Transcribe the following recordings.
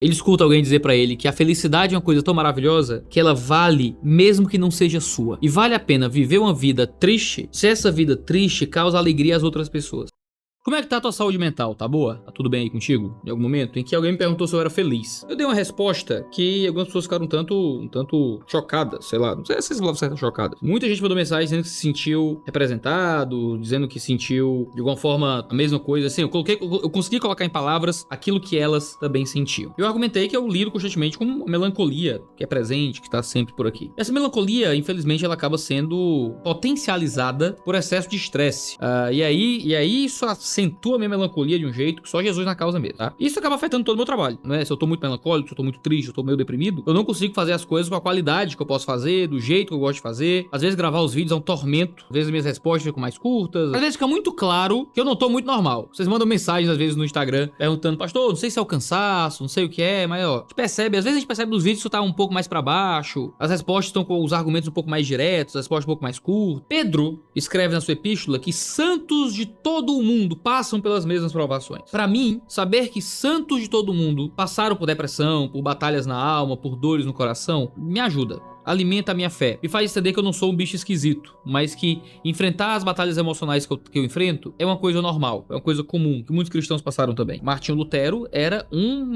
Ele escuta alguém dizer pra ele que a felicidade é uma coisa tão maravilhosa que ela vale mesmo que não seja sua. E vale a pena viver uma vida triste se essa vida triste causa alegria às outras pessoas. Como é que tá a tua saúde mental? Tá boa? Tá tudo bem aí contigo? Em algum momento em que alguém me perguntou se eu era feliz. Eu dei uma resposta que algumas pessoas ficaram um tanto chocadas, sei lá. Não sei se essa palavra certa chocadas. Muita gente mandou mensagem dizendo que se sentiu representado, dizendo que sentiu de alguma forma a mesma coisa. Assim, eu consegui colocar em palavras aquilo que elas também sentiam. Eu argumentei que eu lido constantemente com uma melancolia que é presente, que tá sempre por aqui. Essa melancolia, infelizmente, ela acaba sendo potencializada por excesso de estresse. E aí isso acentua a minha melancolia de um jeito que só Jesus na causa mesmo, tá? Isso acaba afetando todo o meu trabalho, né? Se eu tô muito melancólico, se eu tô muito triste, se eu tô meio deprimido, eu não consigo fazer as coisas com a qualidade que eu posso fazer, do jeito que eu gosto de fazer. Às vezes gravar os vídeos é um tormento, às vezes minhas respostas ficam mais curtas, às vezes fica muito claro que eu não tô muito normal. Vocês mandam mensagens às vezes no Instagram perguntando: pastor, não sei se é o cansaço, não sei o que é, mas ó, a gente percebe, às vezes a gente percebe nos vídeos que isso tá um pouco mais pra baixo, as respostas estão com os argumentos um pouco mais diretos, as respostas um pouco mais curtas. Pedro escreve na sua epístola que santos de todo o mundo passam pelas mesmas provações. Para mim, saber que santos de todo mundo passaram por depressão, por batalhas na alma, por dores no coração, me ajuda. Alimenta a minha fé. Me faz entender que eu não sou um bicho esquisito, mas que enfrentar as batalhas emocionais que eu enfrento é uma coisa normal, é uma coisa comum, que muitos cristãos passaram também. Martinho Lutero era um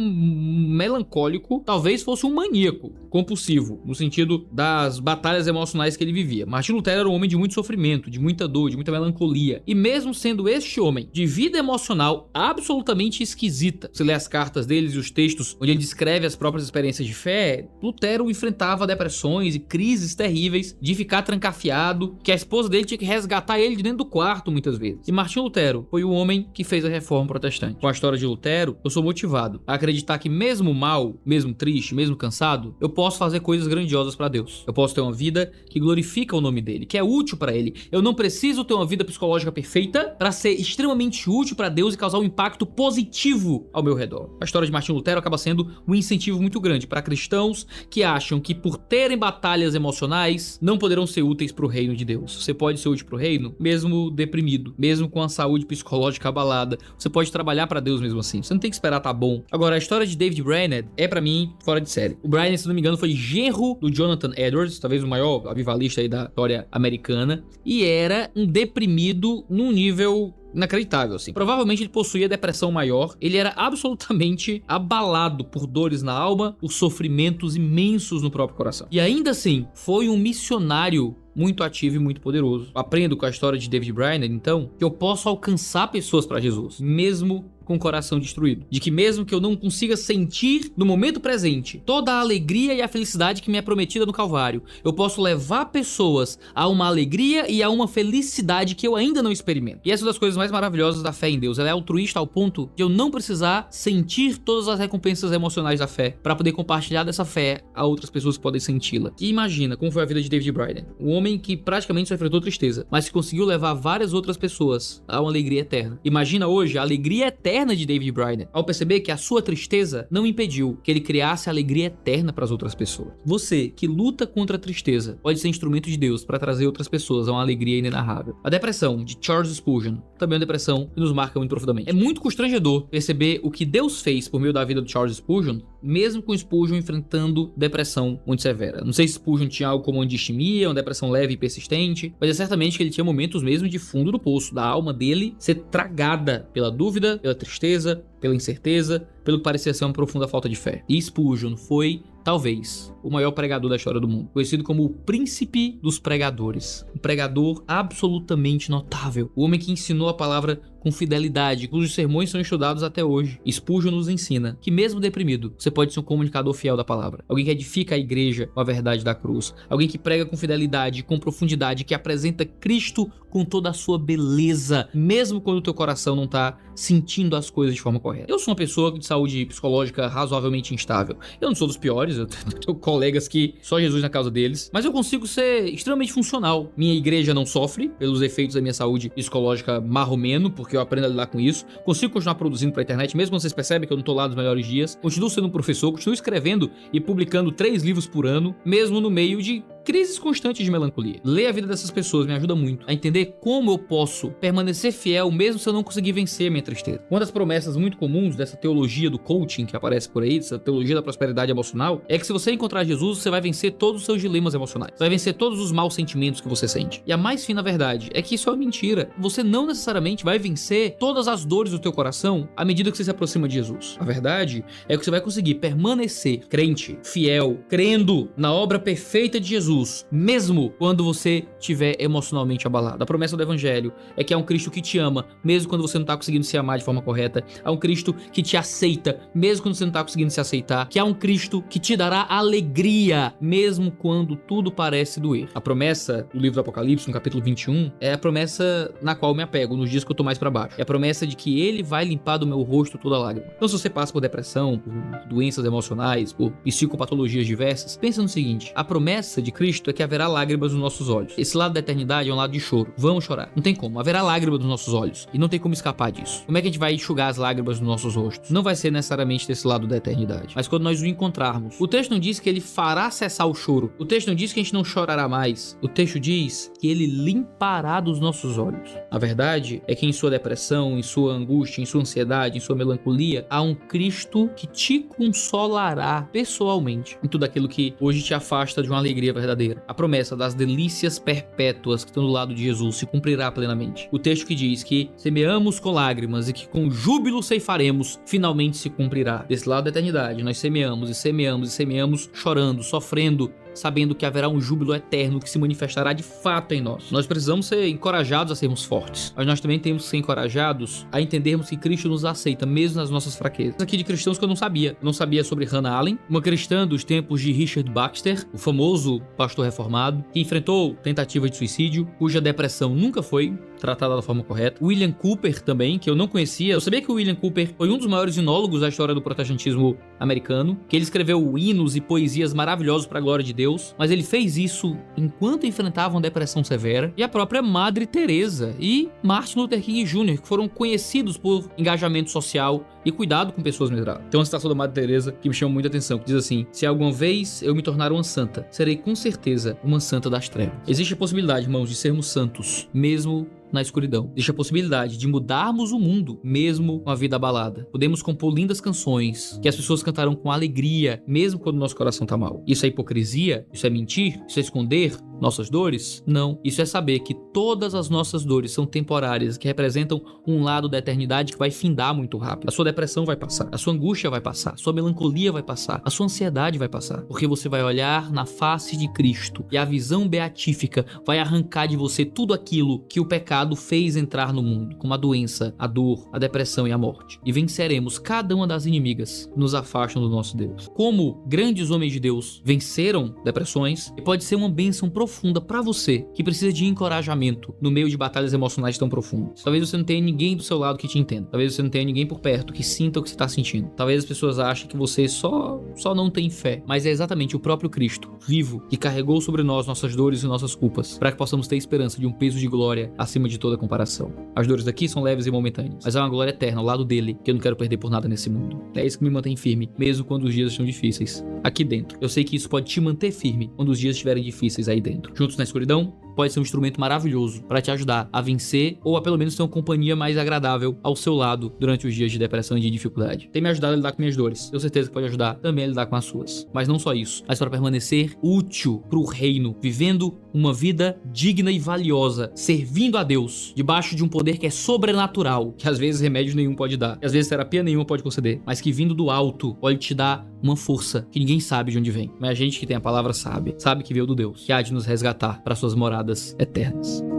melancólico, talvez fosse um maníaco compulsivo, no sentido das batalhas emocionais que ele vivia. Martinho Lutero era um homem de muito sofrimento, de muita dor, de muita melancolia. E mesmo sendo este homem de vida emocional absolutamente esquisita, se lê as cartas deles e os textos onde ele descreve as próprias experiências de fé, Lutero enfrentava depressões e crises terríveis de ficar trancafiado, que a esposa dele tinha que resgatar ele de dentro do quarto muitas vezes. E Martinho Lutero foi o homem que fez a reforma protestante. Com a história de Lutero, eu sou motivado a acreditar que mesmo mal, mesmo triste, mesmo cansado, eu posso fazer coisas grandiosas para Deus. Eu posso ter uma vida que glorifica o nome dele, que é útil para ele. Eu não preciso ter uma vida psicológica perfeita para ser extremamente útil para Deus e causar um impacto positivo ao meu redor. A história de Martinho Lutero acaba sendo um incentivo muito grande para cristãos que acham que por terem batalhas emocionais não poderão ser úteis pro reino de Deus. Você pode ser útil pro reino mesmo deprimido, mesmo com a saúde psicológica abalada. Você pode trabalhar pra Deus mesmo assim. Você não tem que esperar tá bom. Agora, a história de David Brainerd é pra mim fora de série. O Brainerd, se não me engano, foi genro do Jonathan Edwards, talvez o maior avivalista aí da história americana, e era um deprimido num nível inacreditável, assim. Provavelmente ele possuía depressão maior, ele era absolutamente abalado por dores na alma, por sofrimentos imensos no próprio coração. E ainda assim, foi um missionário muito ativo e muito poderoso. Aprendo com a história de David Brainerd, então, que eu posso alcançar pessoas para Jesus, mesmo com o coração destruído. De que mesmo que eu não consiga sentir no momento presente toda a alegria e a felicidade que me é prometida no Calvário, eu posso levar pessoas a uma alegria e a uma felicidade que eu ainda não experimento. E essa é uma das coisas mais maravilhosas da fé em Deus. Ela é altruísta ao ponto de eu não precisar sentir todas as recompensas emocionais da fé para poder compartilhar dessa fé a outras pessoas que podem senti-la. E imagina como foi a vida de David Brainerd, um homem que praticamente só enfrentou tristeza, mas que conseguiu levar várias outras pessoas a uma alegria eterna. Imagina hoje a alegria eterna de David Brainerd, ao perceber que a sua tristeza não impediu que ele criasse alegria eterna para as outras pessoas. Você que luta contra a tristeza pode ser instrumento de Deus para trazer outras pessoas a uma alegria inenarrável. A depressão de Charles Spurgeon também é uma depressão que nos marca muito profundamente. É muito constrangedor perceber o que Deus fez por meio da vida do Charles Spurgeon, mesmo com Spurgeon enfrentando depressão muito severa. Não sei se Spurgeon tinha algo como uma distimia, uma depressão leve e persistente, mas é certamente que ele tinha momentos mesmo de fundo do poço, da alma dele ser tragada pela dúvida, pela tristeza, pela incerteza, pelo que parecia ser uma profunda falta de fé. E Spurgeon foi, talvez, o maior pregador da história do mundo, conhecido como o príncipe dos pregadores, um pregador absolutamente notável, o homem que ensinou a palavra com fidelidade, cujos sermões são estudados até hoje. Spurgeon nos ensina que mesmo deprimido, você pode ser um comunicador fiel da palavra, alguém que edifica a igreja com a verdade da cruz, alguém que prega com fidelidade, com profundidade, que apresenta Cristo com toda a sua beleza, mesmo quando o teu coração não tá sentindo as coisas de forma correta. Eu sou uma pessoa de saúde psicológica razoavelmente instável. Eu não sou dos piores, eu tenho colegas que só Jesus na causa deles, mas eu consigo ser extremamente funcional. Minha igreja não sofre pelos efeitos da minha saúde psicológica marromeno, porque eu aprendo a lidar com isso. Consigo continuar produzindo pra internet, mesmo quando vocês percebem que eu não tô lá nos melhores dias. Continuo sendo um professor, continuo escrevendo e publicando 3 livros por ano, mesmo no meio de crises constantes de melancolia. Ler a vida dessas pessoas me ajuda muito a entender como eu posso permanecer fiel mesmo se eu não conseguir vencer a minha tristeza. Uma das promessas muito comuns dessa teologia do coaching que aparece por aí, dessa teologia da prosperidade emocional, é que se você encontrar Jesus, você vai vencer todos os seus dilemas emocionais. Você vai vencer todos os maus sentimentos que você sente. E a mais fina verdade é que isso é uma mentira. Você não necessariamente vai vencer todas as dores do teu coração à medida que você se aproxima de Jesus. A verdade é que você vai conseguir permanecer crente, fiel, crendo na obra perfeita de Jesus, mesmo quando você estiver emocionalmente abalado. A promessa do Evangelho é que há um Cristo que te ama, mesmo quando você não está conseguindo se amar de forma correta. Há um Cristo que te aceita, mesmo quando você não está conseguindo se aceitar. Que há um Cristo que te dará alegria, mesmo quando tudo parece doer. A promessa do livro do Apocalipse, no capítulo 21, é a promessa na qual eu me apego nos dias que eu tô mais pra baixo. É a promessa de que Ele vai limpar do meu rosto toda lágrima. Então, se você passa por depressão, por doenças emocionais, por psicopatologias diversas, pensa no seguinte: a promessa de Cristo é que haverá lágrimas nos nossos olhos. Esse lado da eternidade é um lado de choro. Vamos chorar. Não tem como. Haverá lágrimas nos nossos olhos. E não tem como escapar disso. Como é que a gente vai enxugar as lágrimas nos nossos rostos? Não vai ser necessariamente desse lado da eternidade. Mas quando nós o encontrarmos, o texto não diz que Ele fará cessar o choro. O texto não diz que a gente não chorará mais. O texto diz que Ele limpará dos nossos olhos. A verdade é que em sua depressão, em sua angústia, em sua ansiedade, em sua melancolia, há um Cristo que te consolará pessoalmente em tudo aquilo que hoje te afasta de uma alegria verdadeira. A promessa das delícias perpétuas que estão do lado de Jesus se cumprirá plenamente. O texto que diz que semeamos com lágrimas e que com júbilo ceifaremos, finalmente se cumprirá. Desse lado da eternidade, nós semeamos e semeamos e semeamos, chorando, sofrendo, sabendo que haverá um júbilo eterno que se manifestará de fato em nós. Nós precisamos ser encorajados a sermos fortes, mas nós também temos que ser encorajados a entendermos que Cristo nos aceita mesmo nas nossas fraquezas. Aqui de cristãos que eu não sabia. Eu não sabia sobre Hannah Allen, uma cristã dos tempos de Richard Baxter, o famoso pastor reformado, que enfrentou tentativa de suicídio, cuja depressão nunca foi tratada da forma correta. William Cooper também, que eu não conhecia. Eu sabia que o William Cooper foi um dos maiores sinólogos da história do protestantismo americano, que ele escreveu hinos e poesias maravilhosos para a glória de Deus, mas ele fez isso enquanto enfrentava uma depressão severa. E a própria Madre Teresa e Martin Luther King Jr., que foram conhecidos por engajamento social e cuidado com pessoas miseráveis. Tem uma citação da Madre Teresa que me chama muita atenção, que diz assim: se alguma vez eu me tornar uma santa, serei com certeza uma santa das trevas. Existe a possibilidade, irmãos, de sermos santos, mesmo na escuridão. Existe a possibilidade de mudarmos o mundo, mesmo com a vida abalada. Podemos compor lindas canções que as pessoas cantarão com alegria, mesmo quando o nosso coração tá mal. Isso é hipocrisia? Isso é mentir? Isso é esconder nossas dores? Não. Isso é saber que todas as nossas dores são temporárias, que representam um lado da eternidade que vai findar muito rápido. A sua depressão vai passar, a sua angústia vai passar, a sua melancolia vai passar, a sua ansiedade vai passar, porque você vai olhar na face de Cristo e a visão beatífica vai arrancar de você tudo aquilo que o pecado fez entrar no mundo, como a doença, a dor, a depressão e a morte. E venceremos cada uma das inimigas que nos afastam do nosso Deus. Como grandes homens de Deus venceram depressões, e pode ser uma bênção profunda para você que precisa de encorajamento no meio de batalhas emocionais tão profundas. Talvez você não tenha ninguém do seu lado que te entenda. Talvez você não tenha ninguém por perto que sinta o que você está sentindo. Talvez as pessoas achem que você só não tem fé. Mas é exatamente o próprio Cristo, vivo, que carregou sobre nós nossas dores e nossas culpas, para que possamos ter esperança de um peso de glória acima de toda comparação. As dores daqui são leves e momentâneas, mas há uma glória eterna ao lado dele que eu não quero perder por nada nesse mundo. É isso que me mantém firme, mesmo quando os dias estão difíceis. Aqui dentro. Eu sei que isso pode te manter firme quando os dias estiverem difíceis aí dentro. Juntos na escuridão, pode ser um instrumento maravilhoso para te ajudar a vencer ou a pelo menos ter uma companhia mais agradável ao seu lado durante os dias de depressão e de dificuldade. Tem me ajudado a lidar com minhas dores. Tenho certeza que pode ajudar também a lidar com as suas. Mas não só isso, mas para permanecer útil para o reino, vivendo uma vida digna e valiosa, servindo a Deus, debaixo de um poder que é sobrenatural, que às vezes remédio nenhum pode dar, que às vezes terapia nenhuma pode conceder, mas que vindo do alto pode te dar uma força que ninguém sabe de onde vem. Mas a gente que tem a palavra sabe que veio do Deus, que há de nos resgatar para suas moradas eternas.